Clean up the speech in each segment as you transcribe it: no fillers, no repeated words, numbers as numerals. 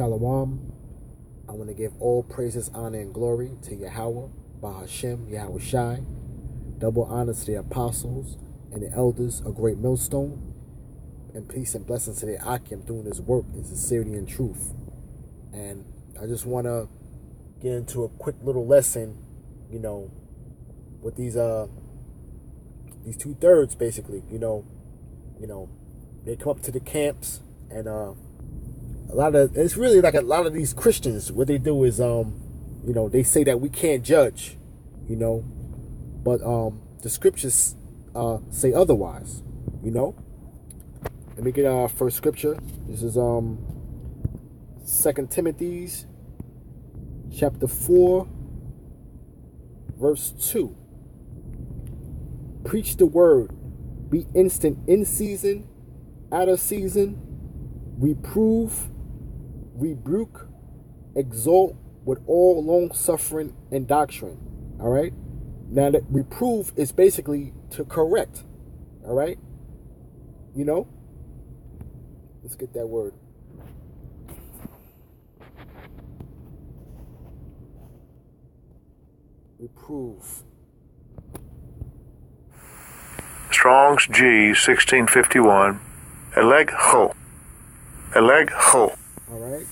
Shalom. I want to give all praises, honor, and glory to Yahweh, Bahashem, Yahweh Shai. Double honor to the apostles and the elders of Great Millstone. And peace and blessings to the Akim doing this work in sincerity and truth. And I just want to get into a quick little lesson, with these 2/3 basically, they come up to the camps and it's really like a lot of these Christians, what they do is they say that we can't judge, but the scriptures say otherwise, Let me get our first scripture. This is 2 Timothy chapter 4 verse 2. Preach the word, be instant in season, out of season, reprove, rebuke, exhort with all long suffering and doctrine. All right. Now that reprove is basically to correct. All right. Let's get that word. Reprove. Strong's G 1651. Eleg ho. All right.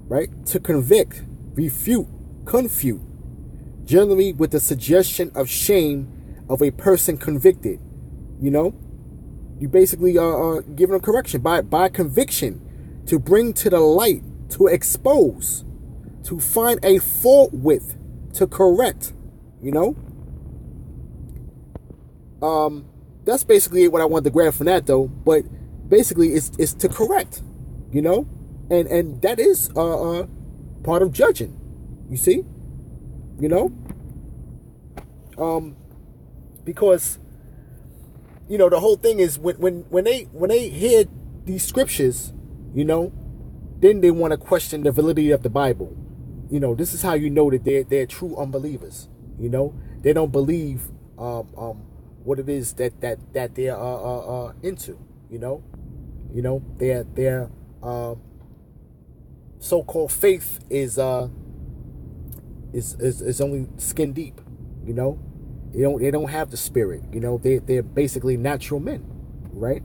Right? To convict, refute, confute. Generally with the suggestion of shame of a person convicted. You basically are giving a correction by conviction, to bring to the light, to expose, to find a fault with, to correct, That's basically what I wanted to grab from that, though. But basically, it's to correct, and that is part of judging. You see, because the whole thing is when they hear these scriptures, then they want to question the validity of the Bible. This is how you know that they're true unbelievers. They don't believe what it is that they're into. Their so-called faith is only skin deep. They don't have the spirit. They're basically natural men, right?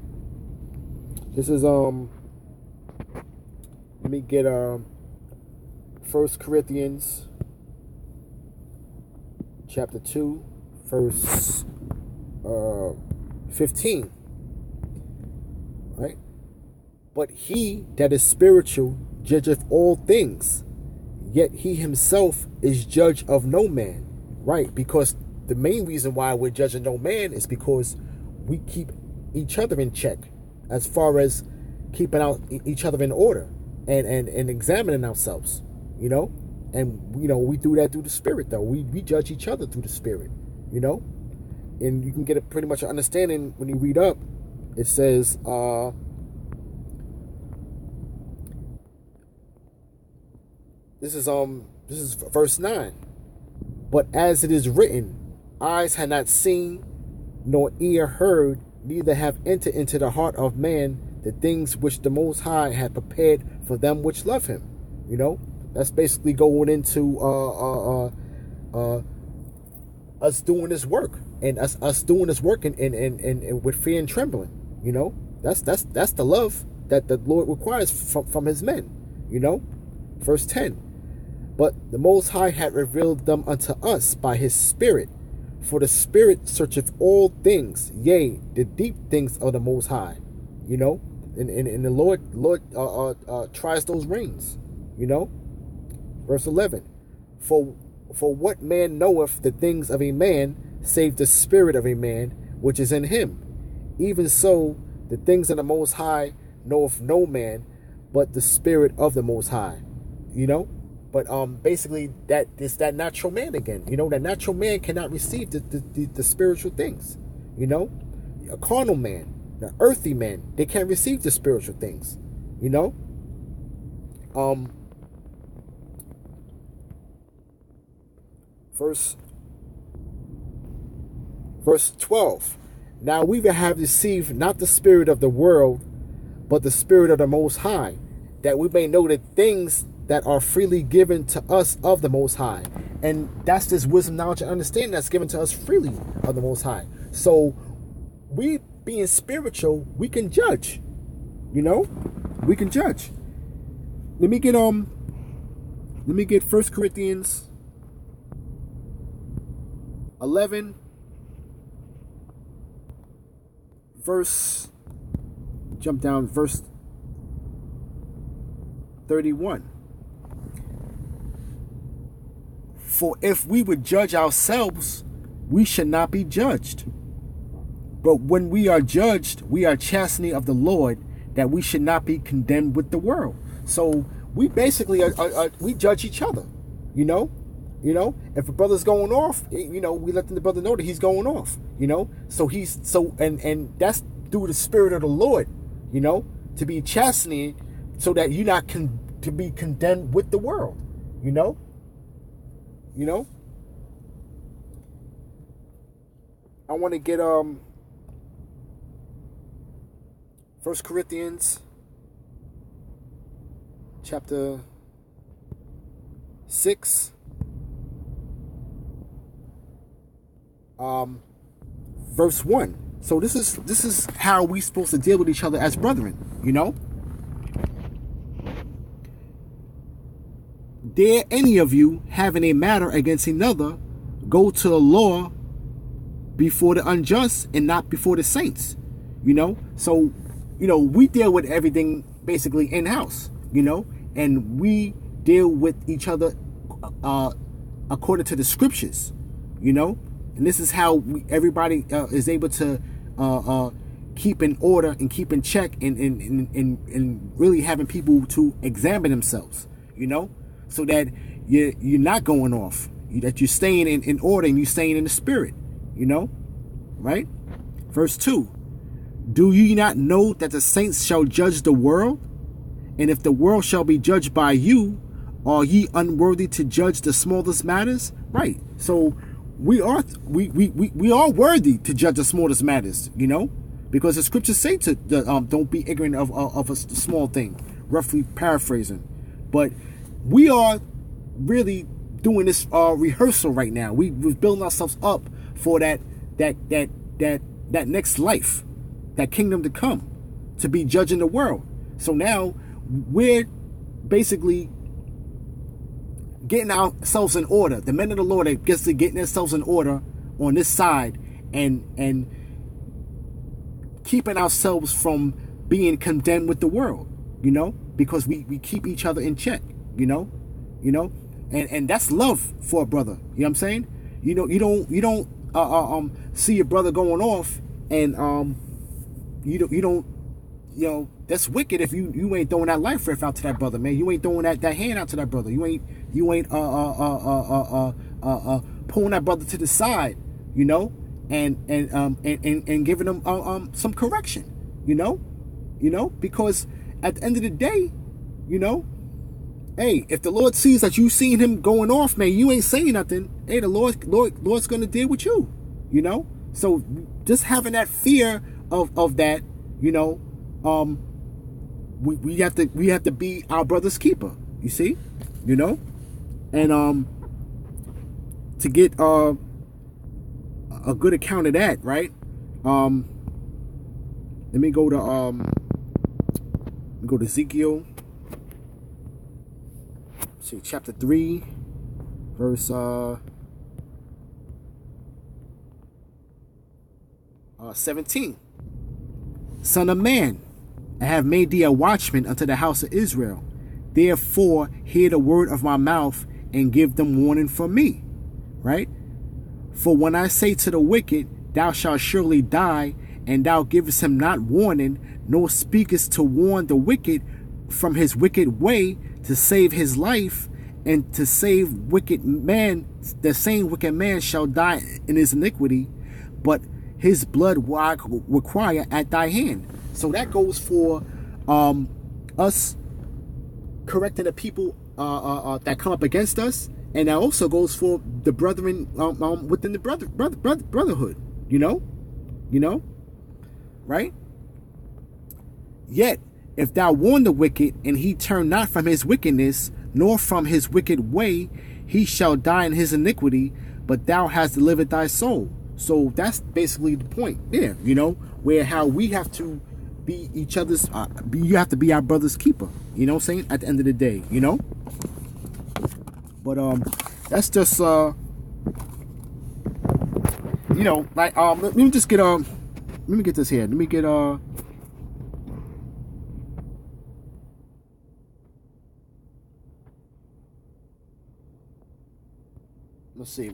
This is let me get 1 Corinthians chapter 2 verse 15, right? But he that is spiritual judgeth all things, yet he himself is judge of no man, right? Because the main reason why we're judging no man is because we keep each other in check, as far as keeping out each other in order and examining ourselves, and we do that through the spirit, though. We judge each other through the spirit, and you can get a pretty much an understanding when you read up. It says this is verse 9. But as it is written, eyes had not seen, nor ear heard, neither have entered into the heart of man the things which the Most High had prepared for them which love him. That's basically going into us doing this work, and us doing this work and with fear and trembling. That's the love that the Lord requires from his men. Verse 10. But the Most High had revealed them unto us by his Spirit. For the Spirit searcheth all things, yea, the deep things of the Most High. And the Lord tries those reins. Verse 11. For what man knoweth the things of a man, save the spirit of a man which is in him? Even so, the things of the Most High knoweth no man, but the Spirit of the Most High. But basically, that is that natural man again. That natural man cannot receive the spiritual things. A carnal man, the earthly man, they can't receive the spiritual things. Verse 12. Now we have received not the spirit of the world, but the Spirit of the Most High, that we may know the things that are freely given to us of the Most High. And that's this wisdom, knowledge, and understanding that's given to us freely of the Most High. So we being spiritual, we can judge. We can judge. Let me get 1 Corinthians 11 verse 31. For if we would judge ourselves, we should not be judged. But when we are judged, we are chastening of the Lord, that we should not be condemned with the world. So we basically we judge each other. If a brother's going off, we let the brother know that he's going off. So and that's through the Spirit of the Lord. To be chastening, so that you're not to be condemned with the world. I want to get 1 Corinthians chapter 6 verse 1. So this is how we supposed to deal with each other as brethren. Dare any of you, having a matter against another, go to the law before the unjust and not before the saints? So we deal with everything basically in-house, and we deal with each other according to the scriptures, and this is how everybody is able to keep in order and keep in check and really having people to examine themselves, so that you're not going off, that you're staying in order and you're staying in the spirit, right? Verse 2. Do ye not know that the saints shall judge the world? And if the world shall be judged by you, are ye unworthy to judge the smallest matters? Right. So we are worthy to judge the smallest matters, because the scriptures say to don't be ignorant of a small thing, roughly paraphrasing. But we are really doing this rehearsal right now. We're building ourselves up for that next life, that kingdom to come, to be judging the world. So now we're basically getting ourselves in order. The men of the Lord are getting themselves in order on this side and keeping ourselves from being condemned with the world, because we keep each other in check, and that's love for a brother. You know what I'm saying? You don't see your brother going off and you don't that's wicked if you ain't throwing that life rift out to that brother, man. You ain't throwing that hand out to that brother. You ain't pulling that brother to the side, and giving them some correction, because at the end of the day, hey, if the Lord sees that you seen him going off, man, you ain't saying nothing. Hey, the Lord's gonna deal with you, So just having that fear of that, we have to be our brother's keeper. You see, and to get a good account of that, right? Let me go to Ezekiel. See, chapter 3, verse 17. Son of man, I have made thee a watchman unto the house of Israel. Therefore, hear the word of my mouth and give them warning from me. Right? For when I say to the wicked, thou shalt surely die, and thou givest him not warning, nor speakest to warn the wicked from his wicked way, to save his life, and to save wicked man, the same wicked man shall die in his iniquity, but his blood will I require at thy hand. So that goes for us correcting the people that come up against us, and that also goes for the brethren within the brotherhood. Right? Yet If thou warn the wicked, and he turn not from his wickedness, nor from his wicked way, he shall die in his iniquity, but thou hast delivered thy soul. So that's basically the point there, where how we have to be each other's, you have to be our brother's keeper, you know what I'm saying, at the end of the day, But that's just, like, let me just get, let me get this here. Let me get, let's see,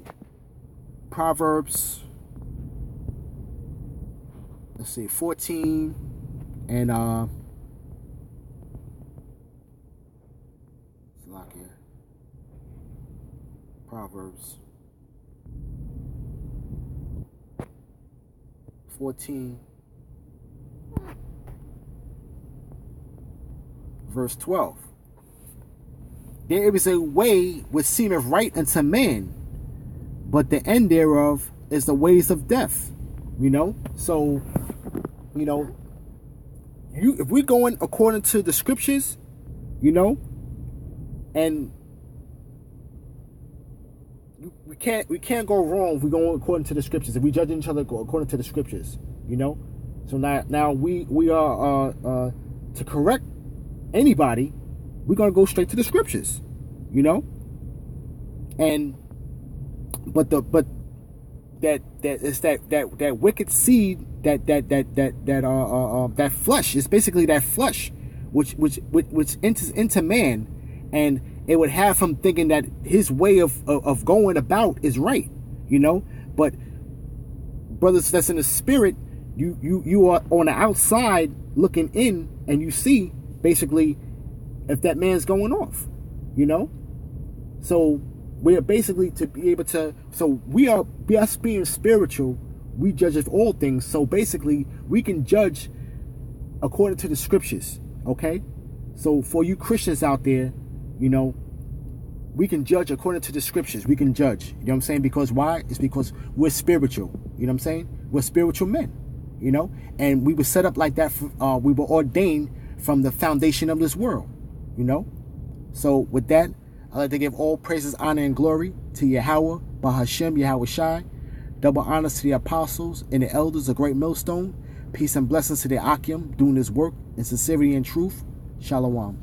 Proverbs, let's see, 14 and it's lock here. Proverbs 14 verse 12. There is a way which seemeth right unto man, but the end thereof is the ways of death. So, if we're going according to the scriptures, and we can't go wrong if we go according to the scriptures. If we judge each other according to the scriptures, So now we are to correct anybody, we're gonna go straight to the scriptures, And but that wicked seed, that flesh is basically that flesh, which enters into man, and it would have him thinking that his way of going about is right, But brothers that's in the spirit, you are on the outside looking in, and you see basically if that man's going off, So we're basically to be able to, so we are being spiritual, we judge of all things. So basically we can judge according to the scriptures, okay? So for you Christians out there, we can judge according to the scriptures. We can judge, what I'm saying? Because why? It's because we're spiritual, what I'm saying? We're spiritual men, and we were set up like that. We were ordained from the foundation of this world, So with that, I'd like to give all praises, honor, and glory to Yahweh, Bahashem, Yahweh Shai. Double honors to the apostles and the elders of Great Millstone. Peace and blessings to the Akim doing his work in sincerity and truth. Shalom.